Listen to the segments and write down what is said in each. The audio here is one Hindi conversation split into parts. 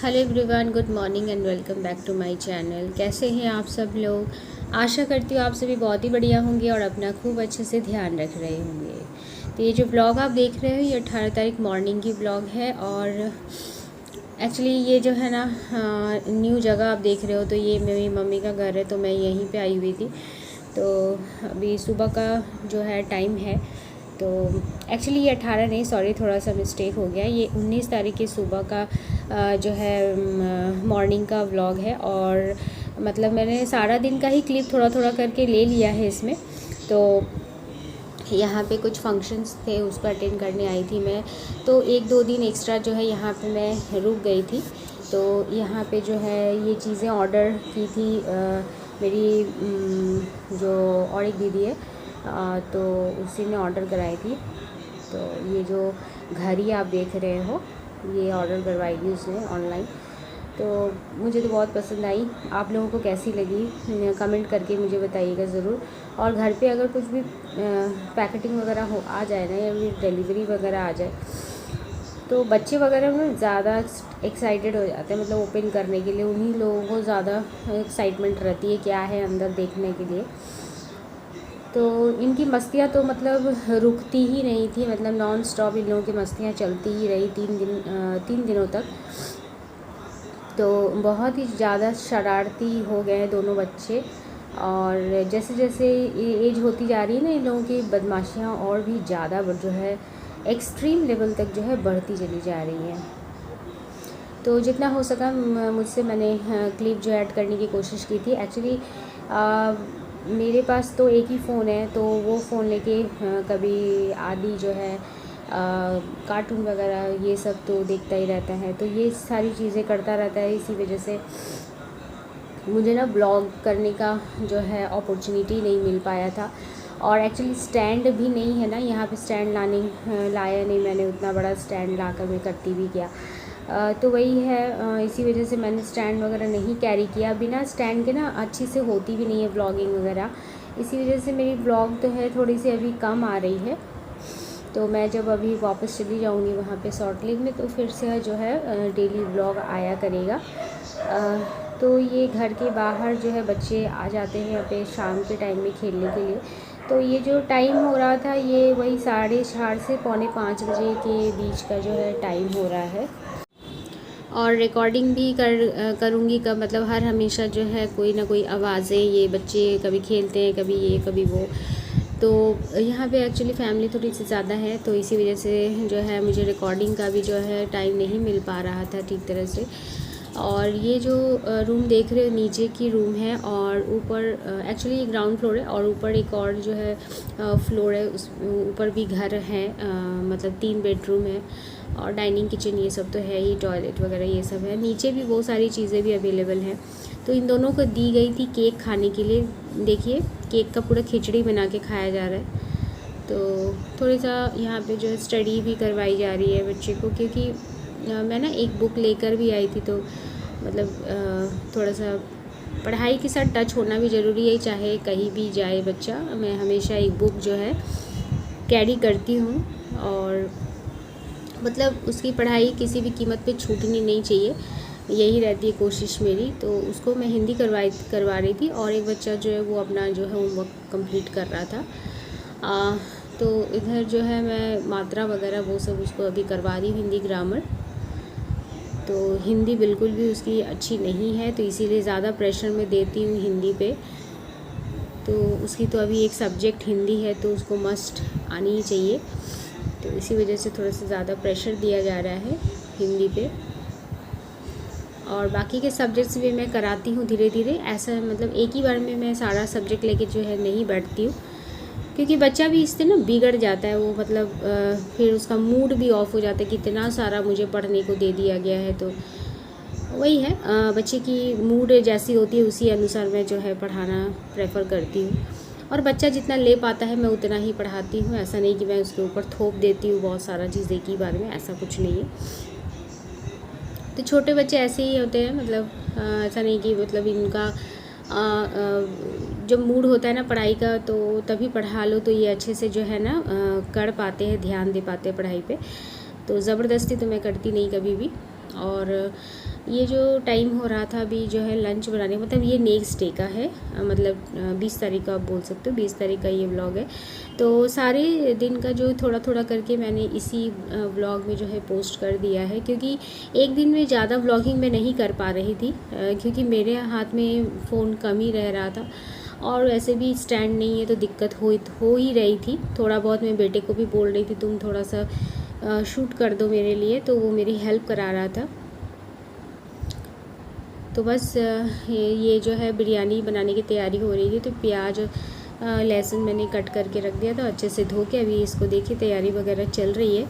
Hello everyone, good morning and welcome back to my channel. कैसे हैं आप सब लोग? आशा करती हूँ आप सभी बहुत ही बढ़िया होंगे और अपना खूब अच्छे से ध्यान रख रहे होंगे। तो ये जो ब्लॉग आप देख रहे हो ये 18 तारीख मॉर्निंग की ब्लॉग है। और एक्चुअली ये जो है ना न्यू जगह आप देख रहे हो, तो ये मेरी मम्मी का घर है, तो मैं यहीं पे आई हुई थी। तो अभी सुबह का जो है टाइम है, तो एक्चुअली ये 18 नहीं, सॉरी थोड़ा सा मिस्टेक हो गया, ये 19 तारीख की सुबह का जो है मॉर्निंग का व्लॉग है। और मतलब मैंने सारा दिन का ही क्लिप थोड़ा थोड़ा करके ले लिया है इसमें। तो यहाँ पे कुछ फंक्शंस थे, उसको अटेंड करने आई थी मैं, तो 1-2 दिन एक्स्ट्रा जो है यहाँ पे मैं रुक गई थी। तो यहाँ पे जो है ये चीज़ें ऑर्डर की थी मेरी जो और एक दीदी है, तो उसी ने ऑर्डर कराई थी। तो ये जो घड़ी आप देख रहे हो ये ऑर्डर करवाई थी उसने ऑनलाइन। तो मुझे तो बहुत पसंद आई। आप लोगों को कैसी लगी कमेंट करके मुझे बताइएगा ज़रूर। और घर पे अगर कुछ भी पैकेटिंग वगैरह हो आ जाए ना, या फिर डिलीवरी वगैरह आ जाए, तो बच्चे वगैरह में ज़्यादा एक्साइटेड हो जाते हैं, मतलब ओपन करने के लिए उन्हीं लोगों को ज़्यादा एक्साइटमेंट रहती है क्या है अंदर देखने के लिए। तो इनकी मस्तियाँ तो मतलब रुकती ही नहीं थी, मतलब नॉन स्टॉप इन लोगों की मस्तियाँ चलती ही रही 3 दिनों तक। तो बहुत ही ज़्यादा शरारती हो गए हैं दोनों बच्चे। और जैसे जैसे एज होती जा रही है ना, इन लोगों की बदमाशियाँ और भी ज़्यादा जो है एक्सट्रीम लेवल तक जो है बढ़ती चली जा रही हैं। तो जितना हो सका मुझसे मैंने क्लिप जो ऐड करने की कोशिश की थी। एक्चुअली मेरे पास तो एक ही फ़ोन है, तो वो फ़ोन लेके कभी आदि जो है कार्टून वगैरह ये सब तो देखता ही रहता है, तो ये सारी चीज़ें करता रहता है। इसी वजह से मुझे ना ब्लॉग करने का जो है अपॉर्चुनिटी नहीं मिल पाया था। और एक्चुअली स्टैंड भी नहीं है ना यहाँ पे, स्टैंड लाया नहीं मैंने, उतना बड़ा स्टैंड लाकर मैं करती भी क्या। तो वही है, इसी वजह से मैंने स्टैंड वगैरह नहीं कैरी किया। बिना स्टैंड के ना अच्छी से होती भी नहीं है ब्लॉगिंग वगैरह, इसी वजह से मेरी ब्लॉग तो है थोड़ी सी अभी कम आ रही है। तो मैं जब अभी वापस चली जाऊँगी वहाँ पे सॉल्ट लेक में, तो फिर से जो है डेली ब्लॉग आया करेगा। तो ये घर के बाहर जो है बच्चे आ जाते हैं यहाँ पे शाम के टाइम में खेलने के लिए। तो ये जो टाइम हो रहा था ये वही 4:30 से 4:45 बजे के बीच का जो है टाइम हो रहा है। और रिकॉर्डिंग भी करूँगी का मतलब हर हमेशा जो है कोई ना कोई आवाज़ें, ये बच्चे कभी खेलते हैं, कभी ये कभी वो। तो यहाँ पे एक्चुअली फैमिली थोड़ी सी ज़्यादा है, तो इसी वजह से जो है मुझे रिकॉर्डिंग का भी जो है टाइम नहीं मिल पा रहा था ठीक तरह से। और ये जो रूम देख रहे हो नीचे की रूम है, और ऊपर एक्चुअली ये ग्राउंड फ्लोर है, और ऊपर एक और जो है फ्लोर है, उस ऊपर भी घर है, मतलब 3 बेडरूम है, और डाइनिंग किचन ये सब तो है ही, टॉयलेट वगैरह ये सब है। नीचे भी वो सारी चीज़ें भी अवेलेबल हैं। तो इन दोनों को दी गई थी केक खाने के लिए। देखिए केक का पूरा खिचड़ी बना के खाया जा रहा है। तो थोड़ा सा यहाँ पे जो है स्टडी भी करवाई जा रही है बच्चे को, क्योंकि मैं ना एक बुक लेकर भी आई थी, तो मतलब थोड़ा सा पढ़ाई के साथ टच होना भी ज़रूरी है, चाहे कहीं भी जाए बच्चा। मैं हमेशा एक बुक जो है कैरी करती हूँ, और मतलब उसकी पढ़ाई किसी भी कीमत पे छूटनी नहीं चाहिए, यही रहती है कोशिश मेरी। तो उसको मैं हिंदी करवा रही थी, और एक बच्चा जो है वो अपना जो है होमवर्क कंप्लीट कर रहा था। तो इधर जो है मैं मात्रा वगैरह वो सब उसको अभी करवा रही हूँ, हिंदी ग्रामर। तो हिंदी बिल्कुल भी उसकी अच्छी नहीं है, तो इसीलिए ज़्यादा प्रेशर मैं देती हूँ हिंदी पे। तो उसकी तो अभी एक सब्जेक्ट हिंदी है, तो उसको मस्ट आनी ही चाहिए, तो इसी वजह से थोड़ा सा ज़्यादा प्रेशर दिया जा रहा है हिंदी पे। और बाकी के सब्जेक्ट्स भी मैं कराती हूँ धीरे धीरे, ऐसा मतलब एक ही बार में मैं सारा सब्जेक्ट लेके जो है नहीं बैठती हूँ, क्योंकि बच्चा भी इससे ना बिगड़ जाता है, वो मतलब फिर उसका मूड भी ऑफ हो जाता है कि इतना सारा मुझे पढ़ने को दे दिया गया है। तो वही है, बच्चे की मूड जैसी होती है उसी अनुसार मैं जो है पढ़ाना प्रेफर करती हूँ। और बच्चा जितना ले पाता है मैं उतना ही पढ़ाती हूँ, ऐसा नहीं कि मैं उसके ऊपर थोप देती हूँ बहुत सारा चीज़ एक ही बार में, ऐसा कुछ नहीं है। तो छोटे बच्चे ऐसे ही होते हैं, मतलब ऐसा नहीं कि मतलब इनका जब मूड होता है ना पढ़ाई का, तो तभी पढ़ा लो तो ये अच्छे से जो है ना कर पाते हैं, ध्यान दे पाते हैं पढ़ाई पे। तो ज़बरदस्ती तो मैं करती नहीं कभी भी। और ये जो टाइम हो रहा था अभी जो है लंच बनाने, मतलब ये नेक्स्ट डे का है, मतलब 20 तारीख का आप बोल सकते हो, 20 तारीख का ये व्लॉग है। तो सारे दिन का जो थोड़ा थोड़ा करके मैंने इसी व्लॉग में जो है पोस्ट कर दिया है, क्योंकि एक दिन में ज़्यादा व्लॉगिंग मैं नहीं कर पा रही थी, क्योंकि मेरे हाथ में फ़ोन कम ही रह रहा था और वैसे भी स्टैंड नहीं है तो दिक्कत हो ही रही थी। थोड़ा बहुत मैं बेटे को भी बोल रही थी तुम थोड़ा सा शूट कर दो मेरे लिए, तो वो मेरी हेल्प करा रहा था। तो बस ये जो है बिरयानी बनाने की तैयारी हो रही थी, तो प्याज लहसुन मैंने कट करके रख दिया था अच्छे से धो के। अभी इसको देखिए तैयारी वगैरह चल रही है।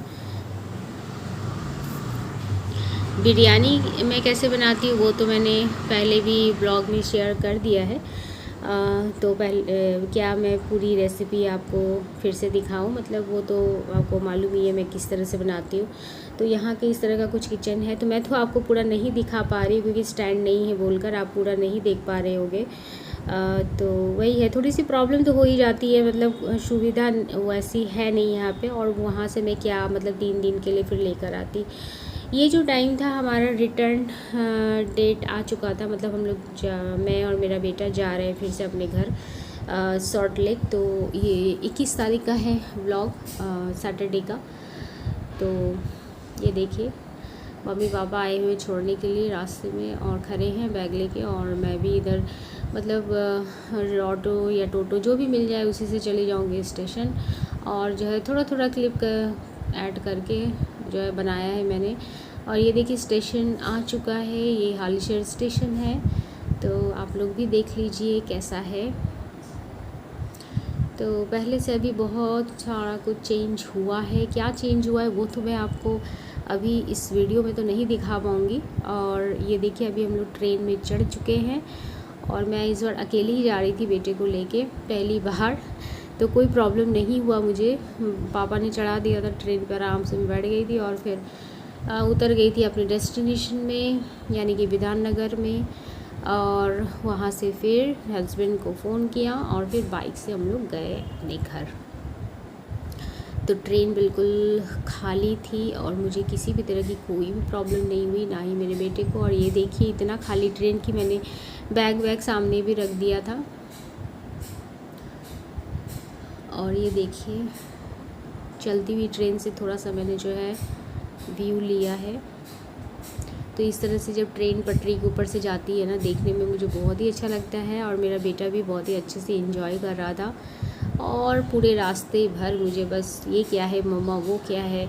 बिरयानी मैं कैसे बनाती हूँ वो तो मैंने पहले भी ब्लॉग में शेयर कर दिया है। तो पहले क्या मैं पूरी रेसिपी आपको फिर से दिखाऊं, मतलब वो तो आपको मालूम ही है मैं किस तरह से बनाती हूँ। तो यहाँ के इस तरह का कुछ किचन है, तो मैं तो आपको पूरा नहीं दिखा पा रही क्योंकि स्टैंड नहीं है बोलकर आप पूरा नहीं देख पा रहे होगे। तो वही है, थोड़ी सी प्रॉब्लम तो हो ही जाती है, मतलब सुविधा वैसी है नहीं यहाँ पे, और वहाँ से मैं क्या मतलब 3 दिन के लिए फिर लेकर आती। ये जो टाइम था हमारा रिटर्न डेट आ चुका था, मतलब हम लोग मैं और मेरा बेटा जा रहे हैं फिर से अपने घर सॉल्ट लेक। तो ये 21 तारीख का है व्लॉग, सैटरडे का। तो ये देखिए मम्मी पापा आए हुए छोड़ने के लिए रास्ते में और खड़े हैं बैग लेके, और मैं भी इधर मतलब ऑटो या टोटो जो भी मिल जाए उसी से चली जाऊंगी स्टेशन। और जो है थोड़ा थोड़ा क्लिप ऐड करके जो है बनाया है मैंने। और ये देखिए स्टेशन आ चुका है, ये हालीशहर स्टेशन है, तो आप लोग भी देख लीजिए कैसा है। तो पहले से अभी बहुत सारा कुछ चेंज हुआ है, क्या चेंज हुआ है वो तो मैं आपको अभी इस वीडियो में तो नहीं दिखा पाऊँगी। और ये देखिए अभी हम लोग ट्रेन में चढ़ चुके हैं, और मैं इस बार अकेली ही जा रही थी बेटे को लेके पहली बार, तो कोई प्रॉब्लम नहीं हुआ मुझे। पापा ने चढ़ा दिया था ट्रेन पर, आराम से मैं बैठ गई थी और फिर उतर गई थी अपने डेस्टिनेशन में, यानी कि विधाननगर में। और वहाँ से फिर हस्बैंड को फ़ोन किया और फिर बाइक से हम लोग गए अपने घर। तो ट्रेन बिल्कुल खाली थी और मुझे किसी भी तरह की कोई भी प्रॉब्लम नहीं हुई, ना ही मेरे बेटे को। और ये देखिए इतना खाली ट्रेन की मैंने बैग सामने भी रख दिया था। और ये देखिए चलती हुई ट्रेन से थोड़ा सा मैंने जो है व्यू लिया है। तो इस तरह से जब ट्रेन पटरी के ऊपर से जाती है ना, देखने में मुझे बहुत ही अच्छा लगता है, और मेरा बेटा भी बहुत ही अच्छे से एंजॉय कर रहा था। और पूरे रास्ते भर मुझे बस ये क्या है मम्मा, वो क्या है,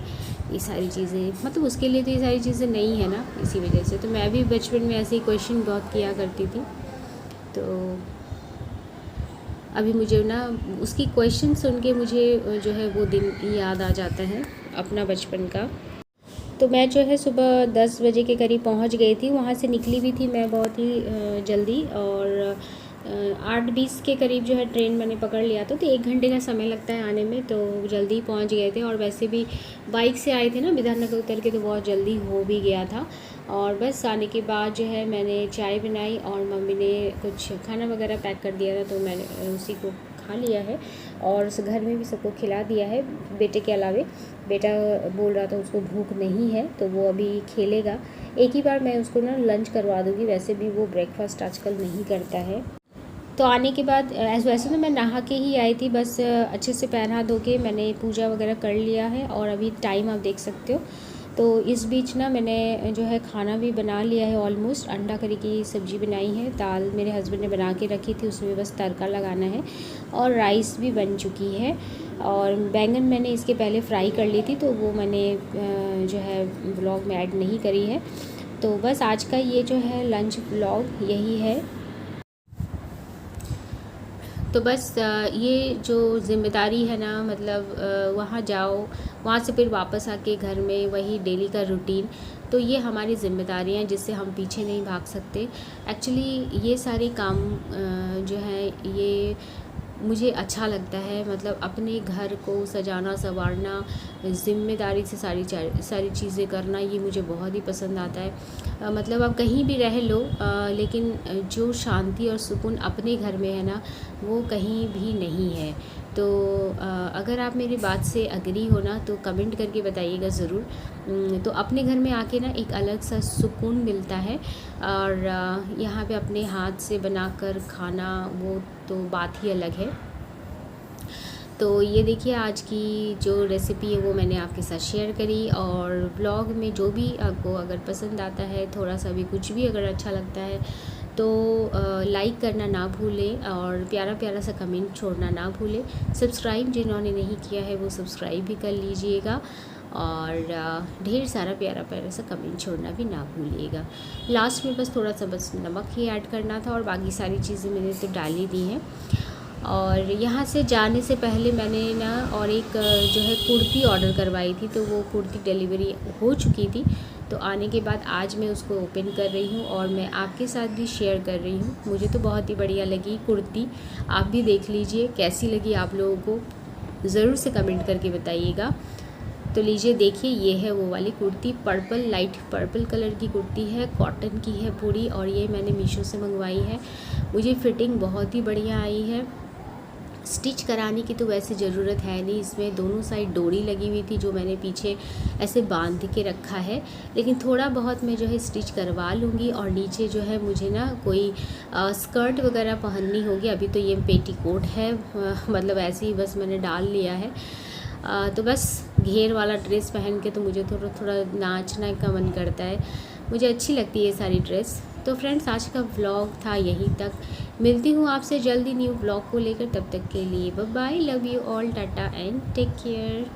ये सारी चीज़ें, मतलब उसके लिए तो ये सारी चीज़ें नहीं है ना, इसी वजह से। तो मैं भी बचपन में ऐसे ही क्वेश्चन बहुत किया करती थी, तो अभी मुझे ना उसकी क्वेश्चन सुन के मुझे जो है वो दिन याद आ जाता है अपना बचपन का। तो मैं जो है सुबह 10 बजे के करीब पहुंच गई थी, वहां से निकली भी थी मैं बहुत ही जल्दी, और 8:20 के करीब जो है ट्रेन मैंने पकड़ लिया था। तो 1 घंटे का समय लगता है आने में, तो जल्दी पहुंच गए थे। और वैसे भी बाइक से आए थे ना विधाननगर उतर के, तो बहुत जल्दी हो भी गया था। और बस आने के बाद जो है मैंने चाय बनाई और मम्मी ने कुछ खाना वगैरह पैक कर दिया था, तो मैंने उसी को खा लिया है और घर में भी सबको खिला दिया है, बेटे के अलावे। बेटा बोल रहा था उसको भूख नहीं है, तो वो अभी खेलेगा। एक ही बार मैं उसको ना लंच करवा दूँगी, वैसे भी वो ब्रेकफास्ट आजकल नहीं करता है। तो आने के बाद वैसे तो मैं नहा के ही आई थी, बस अच्छे से पैर हाथ धो के मैंने पूजा वगैरह कर लिया है। और अभी टाइम आप देख सकते हो। तो इस बीच ना मैंने जो है खाना भी बना लिया है ऑलमोस्ट। अंडा करी की सब्ज़ी बनाई है, दाल मेरे हस्बैंड ने बना के रखी थी, उसमें बस तड़का लगाना है, और राइस भी बन चुकी है। और बैंगन मैंने इसके पहले फ्राई कर ली थी, तो वो मैंने जो है व्लॉग में ऐड नहीं करी है। तो बस आज का ये जो है लंच व्लॉग यही है। तो बस ये जो ज़िम्मेदारी है ना, मतलब वहाँ जाओ, वहाँ से फिर वापस आके घर में वही डेली का रूटीन, तो ये हमारी ज़िम्मेदारियाँ हैं जिससे हम पीछे नहीं भाग सकते। एक्चुअली ये सारे काम जो है ये मुझे अच्छा लगता है, मतलब अपने घर को सजाना संवारना, ज़िम्मेदारी से सारी चीज़ें करना, ये मुझे बहुत ही पसंद आता है। मतलब आप कहीं भी रह लो, लेकिन जो शांति और सुकून अपने घर में है ना, वो कहीं भी नहीं है। तो अगर आप मेरी बात से अग्री हो ना, तो कमेंट करके बताइएगा ज़रूर। तो अपने घर में आके ना एक अलग सा सुकून मिलता है। और यहाँ पे अपने हाथ से बनाकर खाना वो तो बात ही अलग है। तो ये देखिए आज की जो रेसिपी है वो मैंने आपके साथ शेयर करी। और व्लॉग में जो भी आपको अगर पसंद आता है, थोड़ा सा भी कुछ भी अगर अच्छा लगता है तो लाइक करना ना भूलें और प्यारा प्यारा सा कमेंट छोड़ना ना भूलें। सब्सक्राइब जिन्होंने नहीं किया है वो सब्सक्राइब भी कर लीजिएगा और ढेर सारा प्यारा प्यारा सा कमेंट छोड़ना भी ना भूलिएगा। लास्ट में बस थोड़ा सा बस नमक ही ऐड करना था और बाकी सारी चीज़ें मैंने तो डाल ही दी हैं। और यहाँ से जाने से पहले मैंने ना और एक जो है कुर्ती ऑर्डर करवाई थी, तो वो कुर्ती डिलीवरी हो चुकी थी। तो आने के बाद आज मैं उसको ओपन कर रही हूँ और मैं आपके साथ भी शेयर कर रही हूँ। मुझे तो बहुत ही बढ़िया लगी कुर्ती, आप भी देख लीजिए कैसी लगी आप लोगों को, ज़रूर से कमेंट करके बताइएगा। तो लीजिए देखिए, ये है वो वाली kurti, purple, light purple colour की कुर्ती है, कॉटन की है पूरी और ये मैंने मीशो से मंगवाई है। मुझे फ़िटिंग बहुत ही बढ़िया आई है। स्टिच कराने की तो वैसे ज़रूरत है नहीं, इसमें दोनों साइड डोरी लगी हुई थी जो मैंने पीछे ऐसे बांध के रखा है, लेकिन थोड़ा बहुत मैं जो है स्टिच करवा लूँगी। और नीचे जो है मुझे ना कोई स्कर्ट वगैरह पहननी होगी। अभी तो ये पेटीकोट है, मतलब ऐसे ही बस मैंने डाल लिया है। तो बस घेर वाला ड्रेस पहन के तो मुझे थोड़ा थोड़ा नाचने का मन करता है, मुझे अच्छी लगती है ये सारी ड्रेस। तो फ्रेंड्स आज का व्लॉग था यहीं तक, मिलती हूँ आपसे जल्दी न्यू व्लॉग को लेकर। तब तक के लिए bye bye, love you all, tata and take care.